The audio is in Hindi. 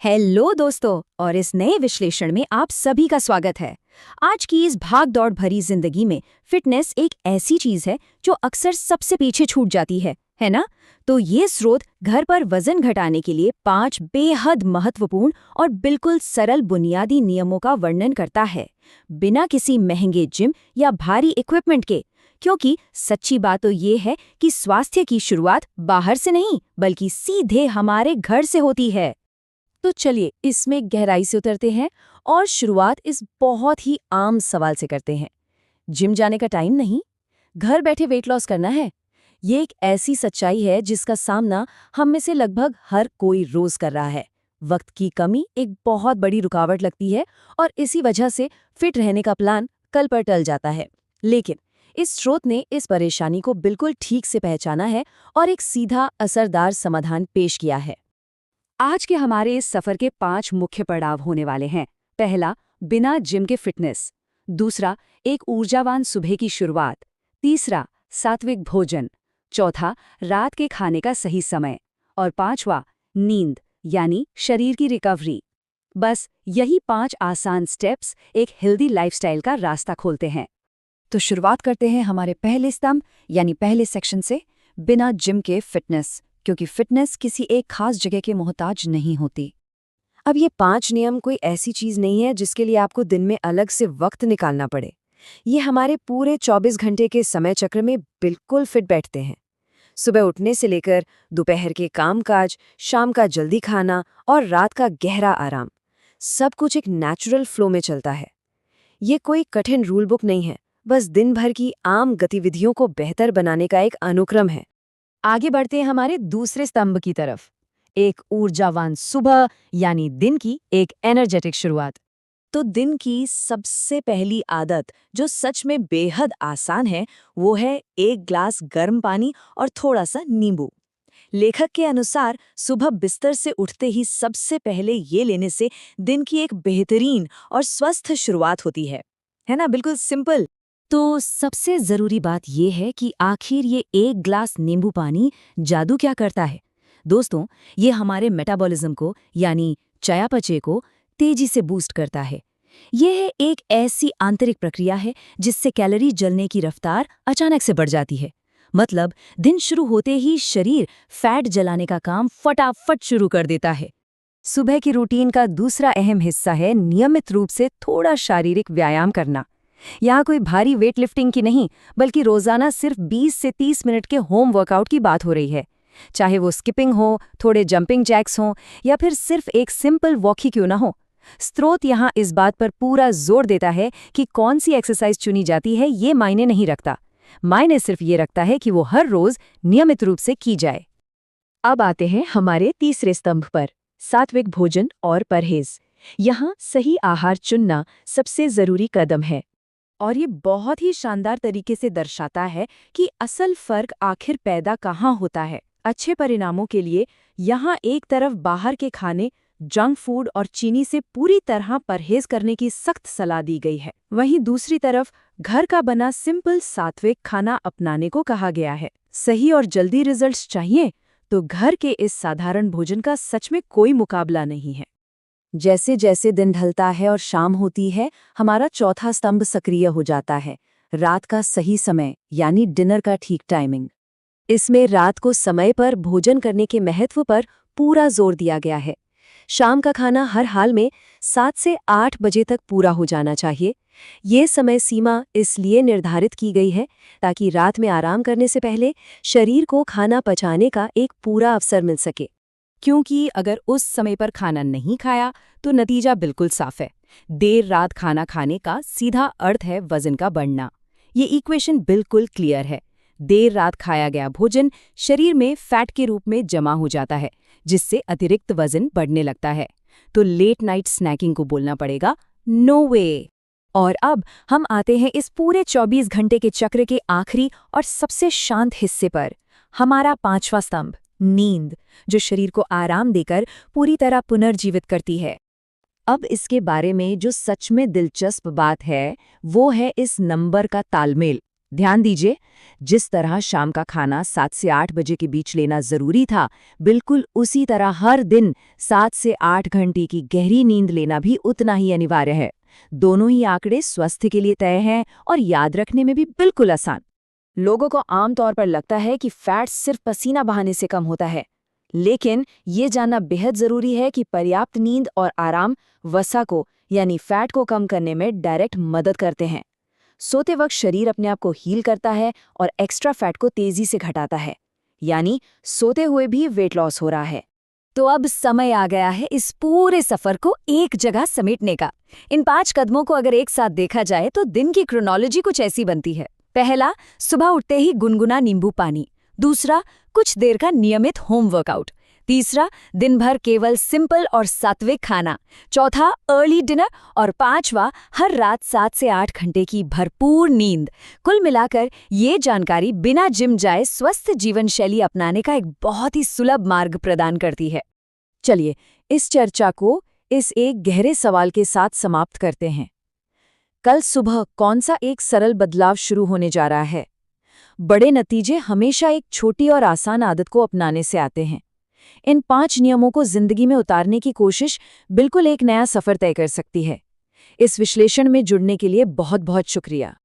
हेलो दोस्तों, और इस नए विश्लेषण में आप सभी का स्वागत है। आज की इस भाग-दौड़ भरी जिंदगी में फिटनेस एक ऐसी चीज है जो अक्सर सबसे पीछे छूट जाती है ना? तो ये स्रोत घर पर वजन घटाने के लिए 5 बेहद महत्वपूर्ण और बिल्कुल सरल बुनियादी नियमों का वर्णन करता है, बिना किसी महंगे जिम या भारी इक्विपमेंट के। क्योंकि सच्ची बात तो ये है कि स्वास्थ्य की शुरुआत बाहर से नहीं, बल्कि सीधे हमारे घर से होती है। तो चलिए इसमें गहराई से उतरते हैं और शुरुआत इस बहुत ही आम सवाल से करते हैं। जिम जाने का टाइम नहीं, घर बैठे वेट लॉस करना है। ये एक ऐसी सच्चाई है जिसका सामना हम में से लगभग हर कोई रोज कर रहा है। वक्त की कमी एक बहुत बड़ी रुकावट लगती है और इसी वजह से फिट रहने का प्लान कल पर टल जाता है। लेकिन इस स्रोत ने इस परेशानी को बिल्कुल ठीक से पहचाना है और एक सीधा असरदार समाधान पेश किया है। आज के हमारे इस सफर के 5 मुख्य पड़ाव होने वाले हैं। पहला, बिना जिम के फिटनेस। दूसरा, एक ऊर्जावान सुबह की शुरुआत। तीसरा, सात्विक भोजन। चौथा, रात के खाने का सही समय। और पांचवा, नींद यानी शरीर की रिकवरी। बस यही 5 आसान स्टेप्स एक हेल्दी लाइफस्टाइल का रास्ता खोलते हैं। तो शुरुआत करते हैं हमारे पहले स्तंभ यानी पहले सेक्शन से, बिना जिम के फिटनेस। क्योंकि फिटनेस किसी एक खास जगह के मोहताज नहीं होती। अब ये 5 नियम कोई ऐसी चीज नहीं है जिसके लिए आपको दिन में अलग से वक्त निकालना पड़े। ये हमारे पूरे 24 घंटे के समय चक्र में बिल्कुल फिट बैठते हैं। सुबह उठने से लेकर दोपहर के कामकाज, शाम का जल्दी खाना और रात का गहरा आराम, सब कुछ एक नेचुरल फ्लो में चलता है। ये कोई कठिन रूल बुक नहीं है, बस दिन भर की आम गतिविधियों को बेहतर बनाने का एक अनुक्रम है। आगे बढ़ते हैं हमारे दूसरे स्तंभ की तरफ, एक ऊर्जावान सुबह यानी दिन की एक एनर्जेटिक शुरुआत। तो दिन की सबसे पहली आदत जो सच में बेहद आसान है, वो है 1 ग्लास गर्म पानी और थोड़ा सा नींबू। लेखक के अनुसार सुबह बिस्तर से उठते ही सबसे पहले ये लेने से दिन की एक बेहतरीन और स्वस्थ शुरुआत होती है ना? बिल्कुल सिंपल। तो सबसे ज़रूरी बात यह है कि आखिर ये 1 ग्लास नींबू पानी जादू क्या करता है? दोस्तों, ये हमारे मेटाबॉलिज्म को यानी चयापचय को तेजी से बूस्ट करता है। यह एक ऐसी आंतरिक प्रक्रिया है जिससे कैलोरी जलने की रफ्तार अचानक से बढ़ जाती है। मतलब दिन शुरू होते ही शरीर फैट जलाने का काम फटाफट शुरू कर देता है। सुबह की रूटीन का दूसरा अहम हिस्सा है नियमित रूप से थोड़ा शारीरिक व्यायाम करना। यहाँ कोई भारी वेट लिफ्टिंग की नहीं, बल्कि रोजाना सिर्फ 20 से 30 मिनट के होम वर्कआउट की बात हो रही है। चाहे वो स्किपिंग हो, थोड़े जंपिंग जैक्स हों या फिर सिर्फ एक सिंपल वॉक ही क्यों ना हो। स्रोत यहाँ इस बात पर पूरा जोर देता है कि कौन सी एक्सरसाइज चुनी जाती है ये मायने नहीं रखता। मायने सिर्फ ये रखता है कि वो हर रोज नियमित रूप से की जाए। अब आते हैं हमारे तीसरे स्तंभ पर, सात्विक भोजन और परहेज। यहाँ सही आहार चुनना सबसे जरूरी कदम है। और ये बहुत ही शानदार तरीके से दर्शाता है कि असल फर्क आखिर पैदा कहाँ होता है। अच्छे परिणामों के लिए यहाँ एक तरफ बाहर के खाने, जंक फूड और चीनी से पूरी तरह परहेज करने की सख्त सलाह दी गई है। वहीं दूसरी तरफ घर का बना सिंपल सात्विक खाना अपनाने को कहा गया है। सही और जल्दी रिजल्ट्स चाहिए तो घर के इस साधारण भोजन का सच में कोई मुकाबला नहीं है। जैसे जैसे दिन ढलता है और शाम होती है, हमारा चौथा स्तंभ सक्रिय हो जाता है, रात का सही समय यानी डिनर का ठीक टाइमिंग। इसमें रात को समय पर भोजन करने के महत्व पर पूरा जोर दिया गया है। शाम का खाना हर हाल में 7 से 8 बजे तक पूरा हो जाना चाहिए। ये समय सीमा इसलिए निर्धारित की गई है ताकि रात में आराम करने से पहले शरीर को खाना पचाने का एक पूरा अवसर मिल सके। क्योंकि अगर उस समय पर खाना नहीं खाया तो नतीजा बिल्कुल साफ है। देर रात खाना खाने का सीधा अर्थ है वजन का बढ़ना। ये इक्वेशन बिल्कुल क्लियर है। देर रात खाया गया भोजन शरीर में फैट के रूप में जमा हो जाता है, जिससे अतिरिक्त वजन बढ़ने लगता है। तो लेट नाइट स्नैकिंग को बोलना पड़ेगा नो वे। और अब हम आते हैं इस पूरे 24 घंटे के चक्र के आखिरी और सबसे शांत हिस्से पर, हमारा 5वां स्तंभ, नींद, जो शरीर को आराम देकर पूरी तरह पुनर्जीवित करती है। अब इसके बारे में जो सच में दिलचस्प बात है वो है इस नंबर का तालमेल। ध्यान दीजिए, जिस तरह शाम का खाना 7 से 8 बजे के बीच लेना जरूरी था, बिल्कुल उसी तरह हर दिन 7 से 8 घंटे की गहरी नींद लेना भी उतना ही अनिवार्य है। दोनों ही आंकड़े स्वास्थ्य के लिए तय हैं और याद रखने में भी बिल्कुल आसान। लोगों को आमतौर पर लगता है कि फैट सिर्फ पसीना बहाने से कम होता है, लेकिन ये जानना बेहद जरूरी है कि पर्याप्त नींद और आराम वसा को यानी फैट को कम करने में डायरेक्ट मदद करते हैं। सोते वक्त शरीर अपने आप को हील करता है और एक्स्ट्रा फैट को तेजी से घटाता है, यानी सोते हुए भी वेट लॉस हो रहा है। तो अब समय आ गया है इस पूरे सफर को एक जगह समेटने का। इन 5 कदमों को अगर एक साथ देखा जाए तो दिन की क्रोनोलॉजी कुछ ऐसी बनती है। पहला, सुबह उठते ही गुनगुना नींबू पानी। दूसरा, कुछ देर का नियमित होम वर्कआउट। तीसरा, दिन भर केवल सिंपल और सात्विक खाना। चौथा, अर्ली डिनर। और पांचवा, हर रात 7 से 8 घंटे की भरपूर नींद। कुल मिलाकर ये जानकारी बिना जिम जाए स्वस्थ जीवन शैली अपनाने का एक बहुत ही सुलभ मार्ग प्रदान करती है। चलिए, इस चर्चा को इस एक गहरे सवाल के साथ समाप्त करते हैं। कल सुबह कौन सा एक सरल बदलाव शुरू होने जा रहा है? बड़े नतीजे हमेशा एक छोटी और आसान आदत को अपनाने से आते हैं। इन 5 नियमों को जिंदगी में उतारने की कोशिश बिल्कुल एक नया सफर तय कर सकती है। इस विश्लेषण में जुड़ने के लिए बहुत बहुत शुक्रिया।